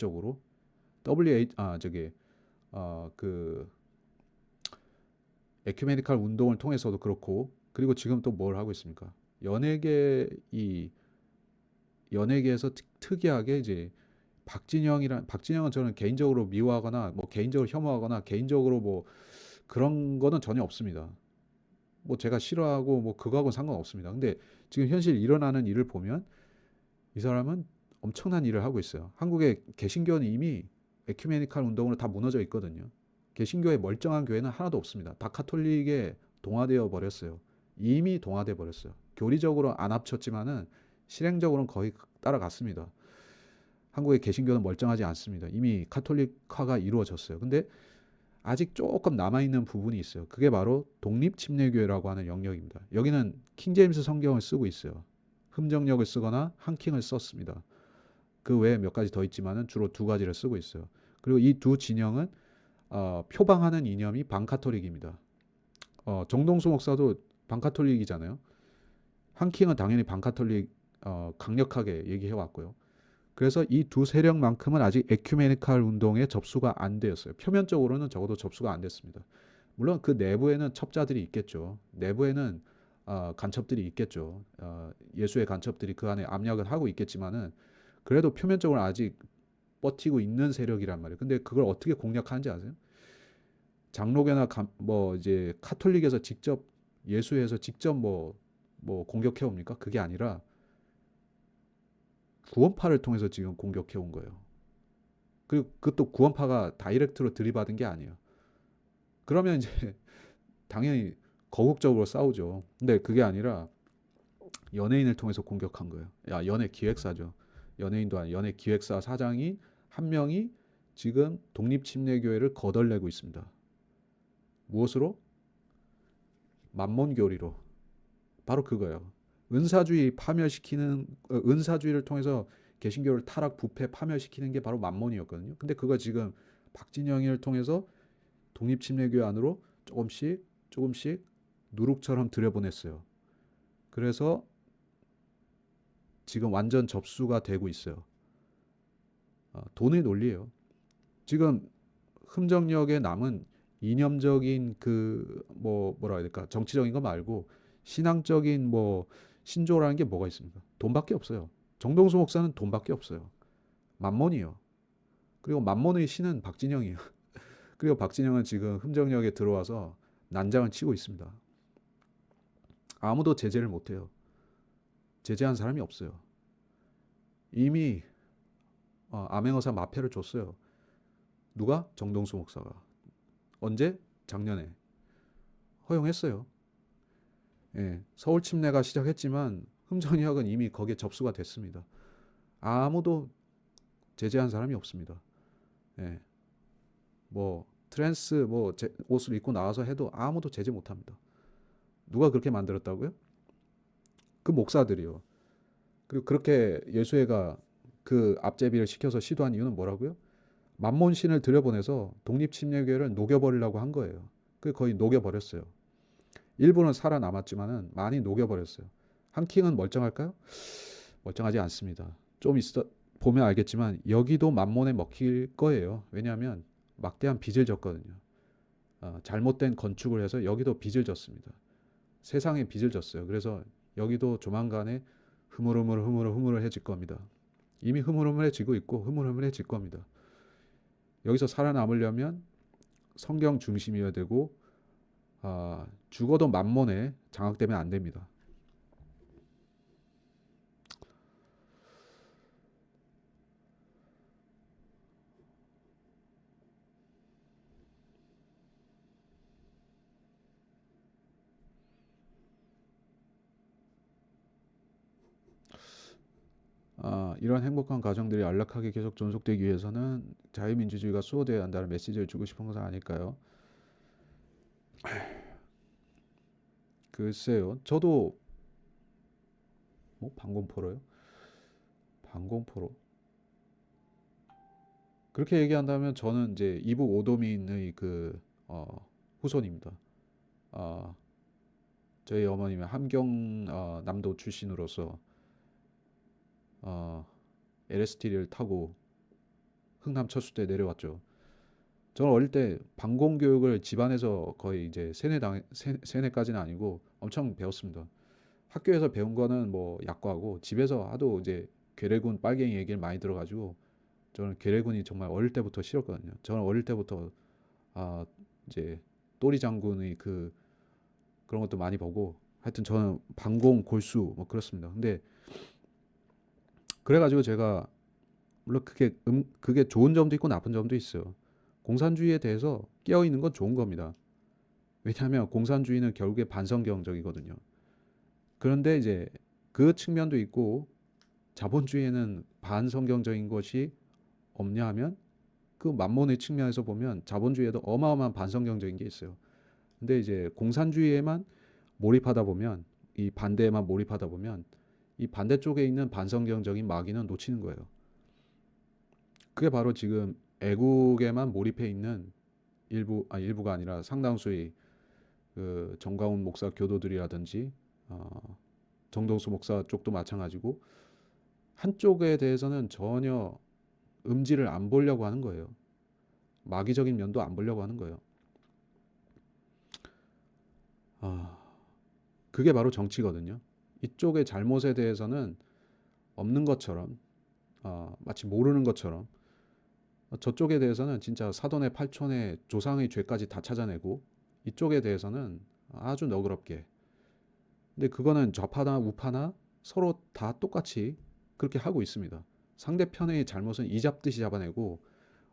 적으로 WH 저기 그 에큐메니칼 운동을 통해서도 그렇고, 그리고 지금 또 뭘 하고 있습니까? 연예계 이 연예계에서 특이하게 이제 박진영은 저는 개인적으로 미워하거나 뭐 개인적으로 혐오하거나 개인적으로 뭐 그런 거는 전혀 없습니다. 뭐 제가 싫어하고 뭐 그거하고는 상관없습니다. 근데 지금 현실 일어나는 일을 보면 이 사람은 엄청난 일을 하고 있어요. 한국의 개신교는 이미 에큐메니칼 운동으로 다 무너져 있거든요. 개신교의 멀쩡한 교회는 하나도 없습니다. 다 카톨릭에 동화되어 버렸어요. 이미 동화돼 버렸어요. 교리적으로 안 합쳤지만은 실행적으로는 거의 따라갔습니다. 한국의 개신교는 멀쩡하지 않습니다. 이미 카톨릭화가 이루어졌어요. 근데 아직 조금 남아있는 부분이 있어요. 그게 바로 독립침례교회라고 하는 영역입니다. 여기는 킹제임스 성경을 쓰고 있어요. 흠정역을 쓰거나 한킹을 썼습니다. 그 외에 몇 가지 더 있지만은 주로 두 가지를 쓰고 있어요. 그리고 이 두 진영은 표방하는 이념이 반카톨릭입니다. 정동수 목사도 반카톨릭이잖아요. 한킹은 당연히 반카톨릭 강력하게 얘기해 왔고요. 그래서 이 두 세력만큼은 아직 에큐메니칼 운동에 접수가 안 되었어요. 표면적으로는 적어도 접수가 안 됐습니다. 물론 그 내부에는 첩자들이 있겠죠. 내부에는 간첩들이 있겠죠. 예수의 간첩들이 그 안에 압력을 하고 있겠지만은 그래도 표면적으로 아직 버티고 있는 세력이란 말이에요. 근데 그걸 어떻게 공략하는지 아세요? 장로교나 뭐 이제 카톨릭에서 직접 예수에서 직접 뭐 공격해 옵니까? 그게 아니라 구원파를 통해서 지금 공격해 온 거예요. 그리고 그것도 구원파가 다이렉트로 들이받은 게 아니에요. 그러면 이제 당연히 거국적으로 싸우죠. 근데 그게 아니라 연예인을 통해서 공격한 거예요. 야, 연예 기획사죠. 연예인도 아니 연예 기획사 사장이 한 명이 지금 독립침례교회를 거덜내고 있습니다. 무엇으로? 만몬교리로. 바로 그거예요. 은사주의를 통해서 개신교를 타락, 부패, 파멸시키는 게 바로 만몬이었거든요. 근데 그거 지금 박진영을 통해서 독립침례교회 안으로 조금씩 조금씩 누룩처럼 들여보냈어요. 그래서 지금 완전 접수가 되고 있어요. 돈의 논리예요. 지금 흠정역에 남은 이념적인 그 뭐라 해야 될까, 정치적인 거 말고 신앙적인 뭐 신조라는 게 뭐가 있습니까? 돈밖에 없어요. 정동수 목사는 돈밖에 없어요. 만몬이요. 그리고 만몬의 신은 박진영이에요. 그리고 박진영은 지금 흠정역에 들어와서 난장을 치고 있습니다. 아무도 제재를 못해요. 제재한 사람이 없어요. 이미 암행어사 마패를 줬어요. 누가? 정동수 목사가. 언제? 작년에 허용했어요. 예, 서울 침례가 시작했지만 흠정역은 이미 거기에 접수가 됐습니다. 아무도 제재한 사람이 없습니다. 예, 뭐 트랜스 뭐 옷을 입고 나와서 해도 아무도 제재 못합니다. 누가 그렇게 만들었다고요? 그 목사들이요. 그리고 그렇게 예수회가 그 앞제비를 시켜서 시도한 이유는 뭐라고요? 만몬신을 들여보내서 독립침례교회를 녹여버리려고 한 거예요. 그 거의 녹여버렸어요. 일부는 살아남았지만은 많이 녹여버렸어요. 한킹은 멀쩡할까요? 멀쩡하지 않습니다. 좀 있어 보면 알겠지만 여기도 만몬에 먹힐 거예요. 왜냐하면 막대한 빚을 졌거든요. 잘못된 건축을 해서 여기도 빚을 졌습니다. 세상에 빚을 졌어요. 그래서 여기도 조만간에 흐물흐물해질 겁니다. 이미 흐물흐물해지고 있고 흐물흐물해질 겁니다. 여기서 살아남으려면 성경 중심이어야 되고 죽어도 만몬에 장악되면 안 됩니다. 이런 행복한 가정들이 안락하게 계속 존속되기 위해서는 자유민주주의가 수호되어야 한다는 메시지를 주고 싶은 것은 아닐까요? 글쎄요. 저도 뭐 방공포로요? 방공포로. 그렇게 얘기한다면 저는 이제 이북 오도민의 후손입니다. 어, 저희 어머님은 함경 남도 출신으로서 어, LST를 타고 흥남 철수 때 내려왔죠. 저는 어릴 때 방공 교육을 집안에서 거의 이제 세뇌까지는 아니고 엄청 배웠습니다. 학교에서 배운 거는 뭐 약과고 집에서 하도 이제 괴뢰군 빨갱이 얘기를 많이 들어가지고 저는 괴뢰군이 정말 어릴 때부터 싫었거든요. 저는 어릴 때부터 아 이제 또리 장군의 그런 것도 많이 보고 하여튼 저는 방공 골수 뭐 그렇습니다. 근데 그래가지고 제가 물론 그게 좋은 점도 있고 나쁜 점도 있어요. 공산주의에 대해서 깨어 있는 건 좋은 겁니다. 왜냐하면 공산주의는 결국에 반성경적이거든요. 그런데 이제 그 측면도 있고 자본주의에는 반성경적인 것이 없냐 하면 그 만몬의 측면에서 보면 자본주의에도 어마어마한 반성경적인 게 있어요. 근데 이제 공산주의에만 몰입하다 보면 이 반대에만 몰입하다 보면 이 반대쪽에 있는 반성경적인 마귀는 놓치는 거예요. 그게 바로 지금 애국에만 몰입해 있는 일부가 아니라 상당수의 그 정가운 목사 교도들이라든지 정동수 목사 쪽도 마찬가지고 한쪽에 대해서는 전혀 음지를 안 보려고 하는 거예요. 마귀적인 면도 안 보려고 하는 거예요. 그게 바로 정치거든요. 이쪽의 잘못에 대해서는 없는 것처럼 마치 모르는 것처럼 저쪽에 대해서는 진짜 사돈의 팔촌의 조상의 죄까지 다 찾아내고 이쪽에 대해서는 아주 너그럽게. 근데 그거는 좌파나 우파나 서로 다 똑같이 그렇게 하고 있습니다. 상대편의 잘못은 이잡듯이 잡아내고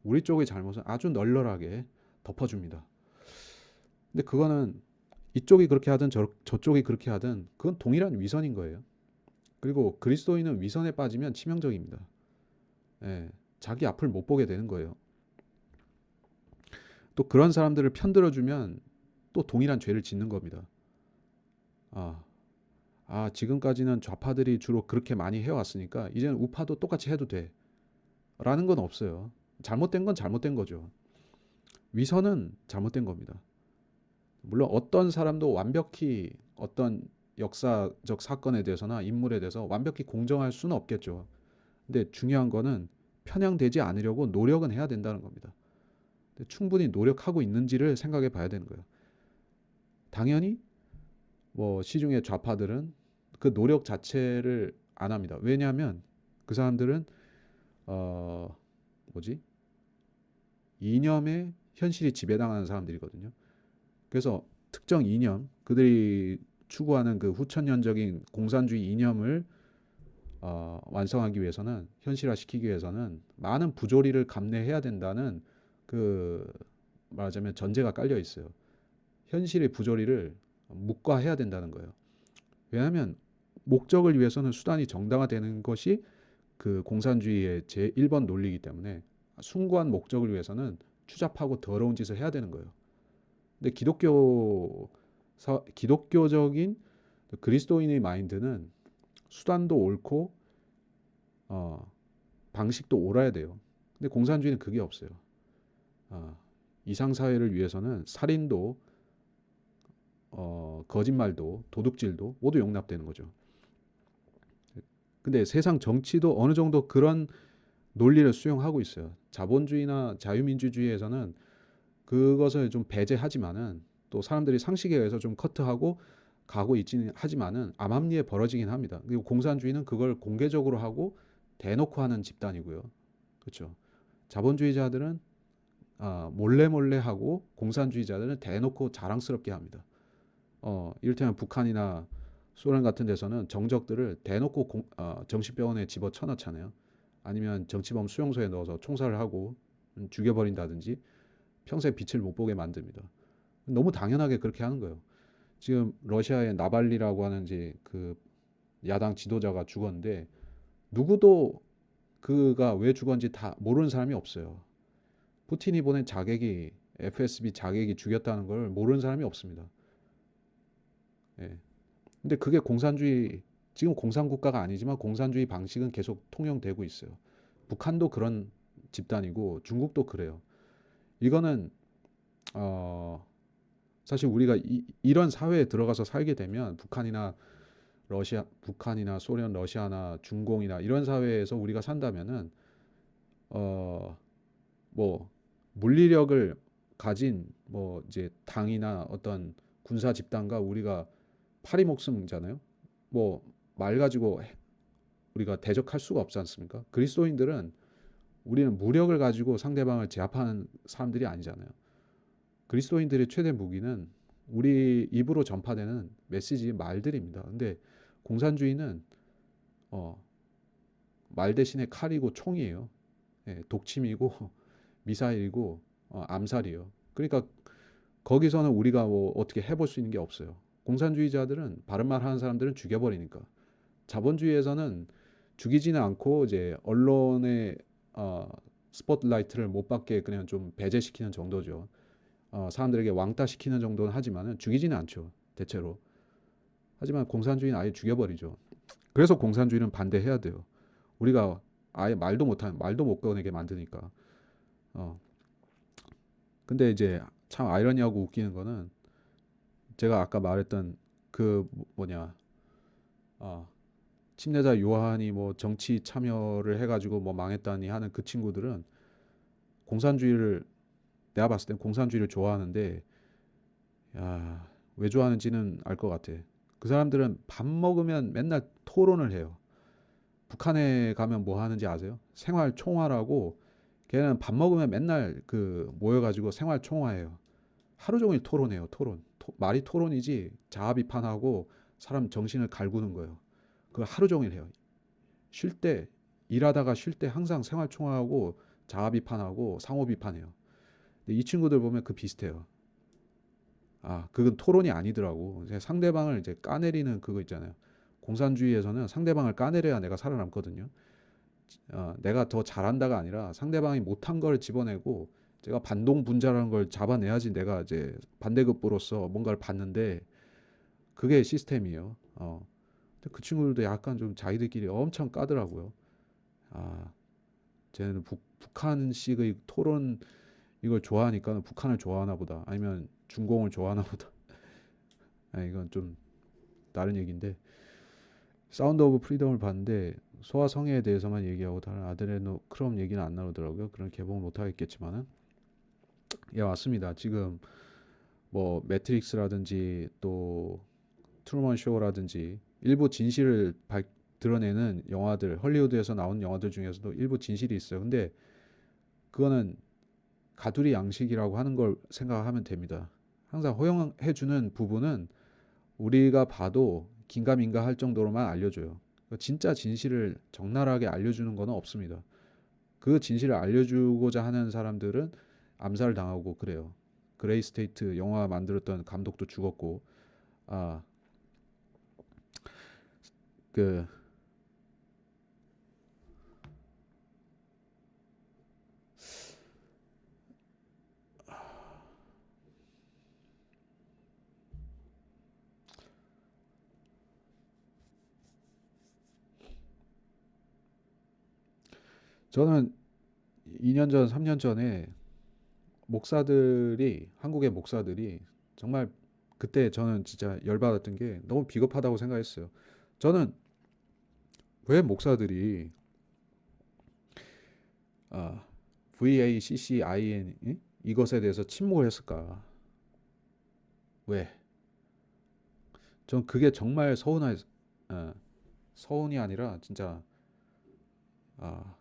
우리 쪽의 잘못은 아주 널널하게 덮어줍니다. 근데 그거는 이쪽이 그렇게 하든 저쪽이 그렇게 하든 그건 동일한 위선인 거예요. 그리고 그리스도인은 위선에 빠지면 치명적입니다. 예, 자기 앞을 못 보게 되는 거예요. 또 그런 사람들을 편들어주면 또 동일한 죄를 짓는 겁니다. 아, 지금까지는 좌파들이 주로 그렇게 많이 해왔으니까 이제는 우파도 똑같이 해도 돼. 라는 건 없어요. 잘못된 건 잘못된 거죠. 위선은 잘못된 겁니다. 물론 어떤 사람도 완벽히 어떤 역사적 사건에 대해서나 인물에 대해서 완벽히 공정할 수는 없겠죠. 근데 중요한 거는 편향되지 않으려고 노력은 해야 된다는 겁니다. 충분히 노력하고 있는지를 생각해 봐야 되는 거예요. 당연히 뭐 시중의 좌파들은 그 노력 자체를 안 합니다. 왜냐하면 그 사람들은 어 뭐지? 이념의 현실이 지배당하는 사람들이거든요. 그래서 특정 이념, 그들이 추구하는 그 후천년적인 공산주의 이념을 완성하기 위해서는 현실화시키기 위해서는 많은 부조리를 감내해야 된다는 그 말하자면 전제가 깔려 있어요. 현실의 부조리를 묵과해야 된다는 거예요. 왜냐하면 목적을 위해서는 수단이 정당화되는 것이 그 공산주의의 제1번 논리이기 때문에 숭고한 목적을 위해서는 추잡하고 더러운 짓을 해야 되는 거예요. 근데 기독교적인 그리스도인의 마인드는 수단도 옳고 방식도 옳아야 돼요. 근데 공산주의는 그게 없어요. 이상 사회를 위해서는 살인도 거짓말도 도둑질도 모두 용납되는 거죠. 근데 세상 정치도 어느 정도 그런 논리를 수용하고 있어요. 자본주의나 자유민주주의에서는 그것을 좀 배제하지만은 또 사람들이 상식에 의해서 좀 커트하고 가고 있지는 하지만은 암암리에 벌어지긴 합니다. 그리고 공산주의는 그걸 공개적으로 하고 대놓고 하는 집단이고요. 그렇죠. 자본주의자들은 몰래 몰래 하고 공산주의자들은 대놓고 자랑스럽게 합니다. 이를테면 북한이나 소련 같은 데서는 정적들을 대놓고 정신병원에 집어쳐넣잖아요. 아니면 정치범 수용소에 넣어서 총살을 하고 죽여버린다든지 평생 빛을 못 보게 만듭니다. 너무 당연하게 그렇게 하는 거예요. 지금 러시아의 나발리라고 하는 이제 그 야당 지도자가 죽었는데 누구도 그가 왜 죽었는지 다 모르는 사람이 없어요. 푸틴이 보낸 자객이 FSB 자객이 죽였다는 걸 모르는 사람이 없습니다. 예. 근데 그게 지금 공산국가가 아니지만 공산주의 방식은 계속 통용되고 있어요. 북한도 그런 집단이고 중국도 그래요. 이거는 사실 우리가 이런 사회에 들어가서 살게 되면 북한이나 소련, 러시아나 중공이나 이런 사회에서 우리가 산다면은 뭐 물리력을 가진 뭐 이제 당이나 어떤 군사 집단과 우리가 파리 목숨이잖아요. 뭐 말 가지고 우리가 대적할 수가 없지 않습니까? 그리스도인들은 우리는 무력을 가지고 상대방을 제압하는 사람들이 아니잖아요. 그리스도인들의 최대 무기는 우리 입으로 전파되는 메시지 말들입니다. 근데 공산주의는 어, 말 대신에 칼이고 총이에요. 예, 독침이고 미사일이고 암살이에요. 그러니까 거기서는 우리가 뭐 어떻게 해볼 수 있는 게 없어요. 공산주의자들은 바른 말 하는 사람들은 죽여버리니까. 자본주의에서는 죽이지는 않고 이제 언론의 스포트라이트를 못 받게 그냥 좀 배제시키는 정도죠. 사람들에게 왕따시키는 정도는 하지만은 죽이지는 않죠. 대체로. 하지만 공산주의는 아예 죽여버리죠. 그래서 공산주의는 반대해야 돼요. 우리가 아예 말도 못 꺼내게 만드니까. 어. 근데 이제 참 아이러니하고 웃기는 거는 제가 아까 말했던 그 뭐냐 침례자 요한이 뭐 정치 참여를 해가지고 뭐 망했다니 하는 그 친구들은 공산주의를 내가 봤을 땐 공산주의를 좋아하는데 야, 왜 좋아하는지는 알 것 같아. 그 사람들은 밥 먹으면 맨날 토론을 해요. 북한에 가면 뭐 하는지 아세요? 생활 총화라고 걔는 밥 먹으면 맨날 그 모여가지고 생활 총화해요. 하루 종일 토론해요. 말이 토론이지 자아 비판하고 사람 정신을 갈구는 거예요. 그걸 하루 종일 해요. 쉴 때 일하다가 쉴 때 항상 생활 총화하고 자아 비판하고 상호 비판해요. 근데 이 친구들 보면 그 비슷해요. 그건 토론이 아니더라고. 상대방을 이제 까내리는 그거 있잖아요. 공산주의에서는 상대방을 까내려야 내가 살아남거든요. 내가 더 잘한다가 아니라 상대방이 못한 걸 집어내고 제가 반동분자라는 걸 잡아내야지 내가 이제 반대급부로서 뭔가를 받는데 그게 시스템이에요. 근데 그 친구들도 약간 좀 자기들끼리 엄청 까더라고요. 아, 쟤는 북한식의 토론 이걸 좋아하니까 북한을 좋아하나 보다. 아니면 중공을 좋아하나 보다. 이건 좀 다른 얘기인데 사운드 오브 프리덤을 봤는데 소아성애에 대해서만 얘기하고 다른 아드레노크롬 얘기는 안 나오더라고요. 그런 개봉을 못 하겠지만은 예 맞습니다. 지금 뭐 매트릭스라든지 또 트루먼 쇼라든지 일부 진실을 드러내는 영화들 헐리우드에서 나온 영화들 중에서도 일부 진실이 있어요. 근데 그거는 가두리 양식이라고 하는 걸 생각하면 됩니다. 항상 허용해주는 부분은 우리가 봐도 긴가민가 할 정도로만 알려줘요. 진짜 진실을 적나라하게 알려주는 건 없습니다. 그 진실을 알려주고자 하는 사람들은 암살을 당하고 그래요. 그레이 스테이트 영화 만들었던 감독도 죽었고, 아, 그, 저는 2년 전, 3년 전에 한국의 목사들이 정말 그때 저는 진짜 열받았던 게 너무 비겁하다고 생각했어요. 저는 왜 목사들이 아, VACCIN 이것에 대해서 침묵을 했을까? 왜? 전 그게 정말 서운이 아니라 진짜 아,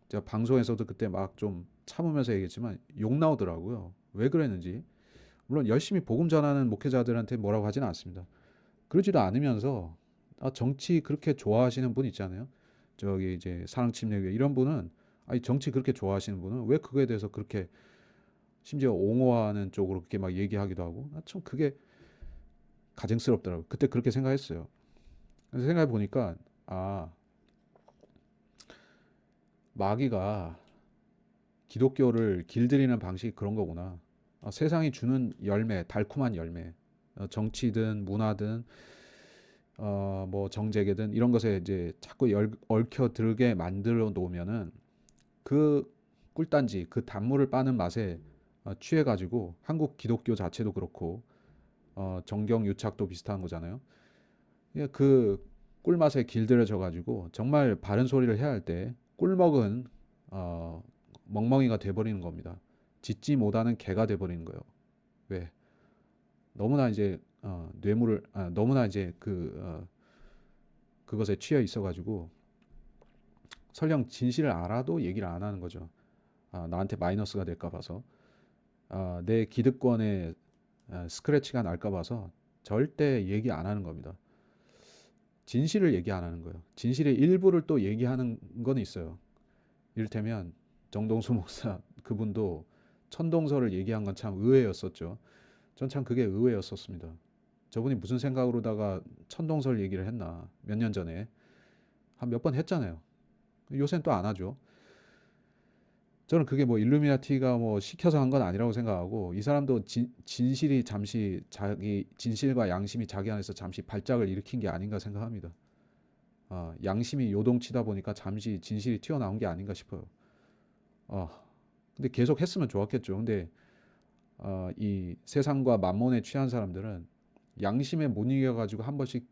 제가 방송에서도 그때 막 좀 참으면서 얘기했지만 욕 나오더라고요. 왜 그랬는지. 물론 열심히 복음 전하는 목회자들한테 뭐라고 하지는 않습니다. 그러지도 않으면서 정치 그렇게 좋아하시는 분 있잖아요. 저기 이제 사랑침례교회 이런 분은 아니 정치 그렇게 좋아하시는 분은 왜 그거에 대해서 그렇게 심지어 옹호하는 쪽으로 그렇게 막 얘기하기도 하고 참 그게 가증스럽더라고요. 그때 그렇게 생각했어요. 그래서 생각해 보니까 아 마귀가 기독교를 길들이는 방식이 그런 거구나. 세상이 주는 열매, 달콤한 열매, 정치든 문화든 뭐 정재계든 이런 것에 이제 자꾸 얽혀 들게 만들어 놓으면은 그 꿀단지, 그 단물을 빠는 맛에 취해가지고 한국 기독교 자체도 그렇고 정경 유착도 비슷한 거잖아요. 예, 그 꿀맛에 길들여져 가지고 정말 바른 소리를 해야 할 때 꿀먹은 어, 멍멍이가 돼버리는 겁니다. 짖지 못하는 개가 돼버리는 거예요. 왜? 너무나 이제 뇌물을 너무나 이제 그것에 취해 있어가지고 설령 진실을 알아도 얘기를 안 하는 거죠. 나한테 마이너스가 될까 봐서 내 기득권에 스크래치가 날까 봐서 절대 얘기 안 하는 겁니다. 진실을 얘기 안 하는 거예요. 진실의 일부를 또 얘기하는 건 있어요. 이를테면 정동수 목사 그분도 천동설을 얘기한 건 참 의외였었죠. 전 참 그게 의외였었습니다. 저분이 무슨 생각으로다가 천동설 얘기를 했나 몇 년 전에 한 몇 번 했잖아요. 요새는 또 안 하죠. 저는 그게 뭐 일루미나티가 뭐 시켜서 한 건 아니라고 생각하고 이 사람도 진실이 잠시 자기 진실과 양심이 자기 안에서 잠시 발작을 일으킨 게 아닌가 생각합니다. 양심이 요동치다 보니까 잠시 진실이 튀어나온 게 아닌가 싶어요. 아, 근데 계속 했으면 좋았겠죠. 근데 이 세상과 만몬에 취한 사람들은 양심에 못 이겨가지고 한 번씩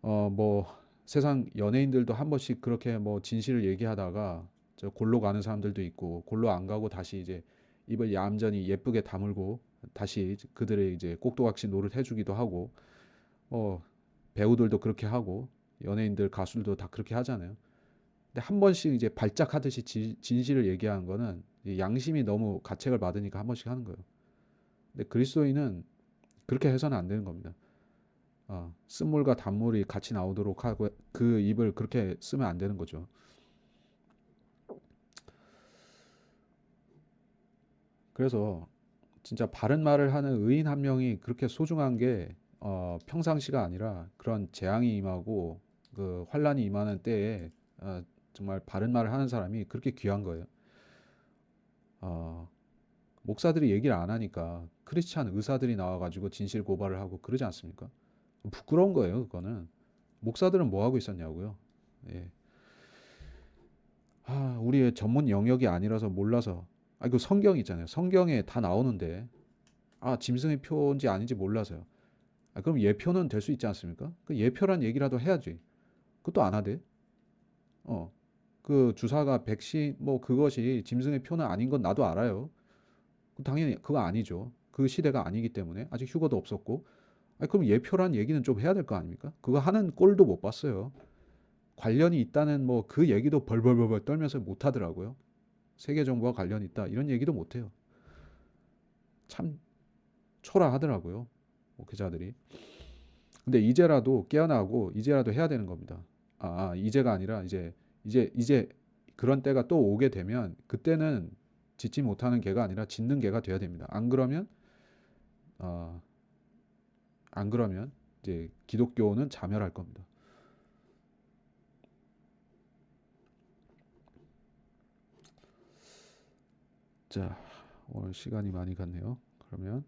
뭐 세상 연예인들도 한 번씩 그렇게 뭐 진실을 얘기하다가 저 골로 가는 사람들도 있고 골로 안 가고 다시 이제 입을 얌전히 예쁘게 다물고 다시 그들의 이제 꼭두각시 노릇 해주기도 하고 배우들도 그렇게 하고 연예인들 가수들도 다 그렇게 하잖아요. 근데 한 번씩 이제 발작하듯이 진실을 얘기하는 거는 양심이 너무 가책을 받으니까 한 번씩 하는 거예요. 근데 그리스도인은 그렇게 해서는 안 되는 겁니다. 쓴물과 단물이 같이 나오도록 하고 그 입을 그렇게 쓰면 안 되는 거죠. 그래서 진짜 바른 말을 하는 의인 한 명이 그렇게 소중한 게 평상시가 아니라 그런 재앙이 임하고 그 환란이 임하는 때에 정말 바른 말을 하는 사람이 그렇게 귀한 거예요. 어, 목사들이 얘기를 안 하니까 크리스찬 의사들이 나와가지고 진실 고발을 하고 그러지 않습니까? 부끄러운 거예요, 그거는. 목사들은 뭐 하고 있었냐고요. 예. 우리의 전문 영역이 아니라서 몰라서. 그 성경 있잖아요. 성경에 다 나오는데, 짐승의 표인지 아닌지 몰라서요. 그럼 예표는 될 수 있지 않습니까? 그 예표란 얘기라도 해야지. 그것도 안 하대. 어, 그 주사가 백신, 뭐 그것이 짐승의 표는 아닌 건 나도 알아요. 당연히 그거 아니죠. 그 시대가 아니기 때문에 아직 휴거도 없었고. 그럼 예표란 얘기는 좀 해야 될 거 아닙니까? 그거 하는 꼴도 못 봤어요. 관련이 있다는 뭐 그 얘기도 벌벌벌벌 떨면서 못 하더라고요. 세계 정부와 관련이 있다 이런 얘기도 못 해요. 참 초라하더라고요. 목회자들이. 근데 이제라도 깨어나고 이제라도 해야 되는 겁니다. 이제가 아니라 이제 그런 때가 또 오게 되면 그때는 짖지 못하는 개가 아니라 짖는 개가 돼야 됩니다. 어, 안 그러면 이제 기독교는 자멸할 겁니다. 자, 오늘 시간이 많이 갔네요. 그러면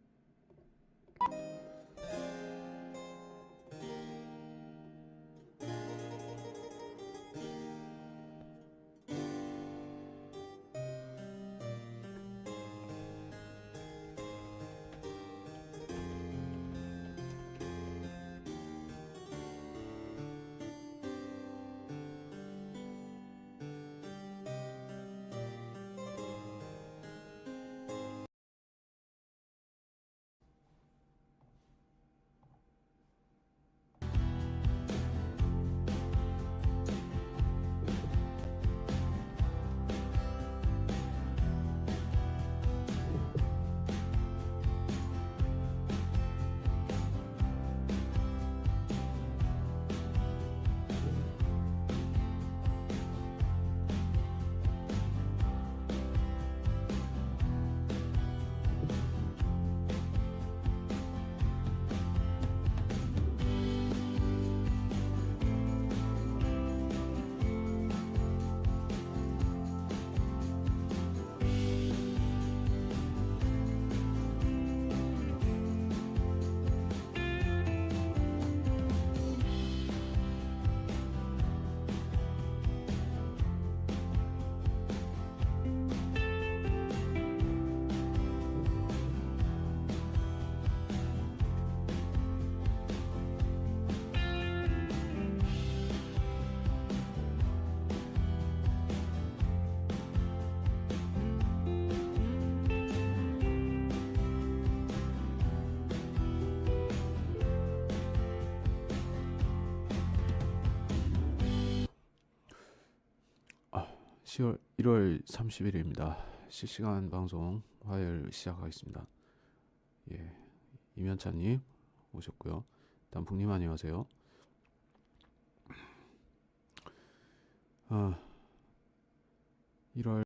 1월 30일입니다. 실시간 방송 화요일 시작하겠습니다. 예, 이면찬님 오셨고요. 단풍님 안녕하세요. 1월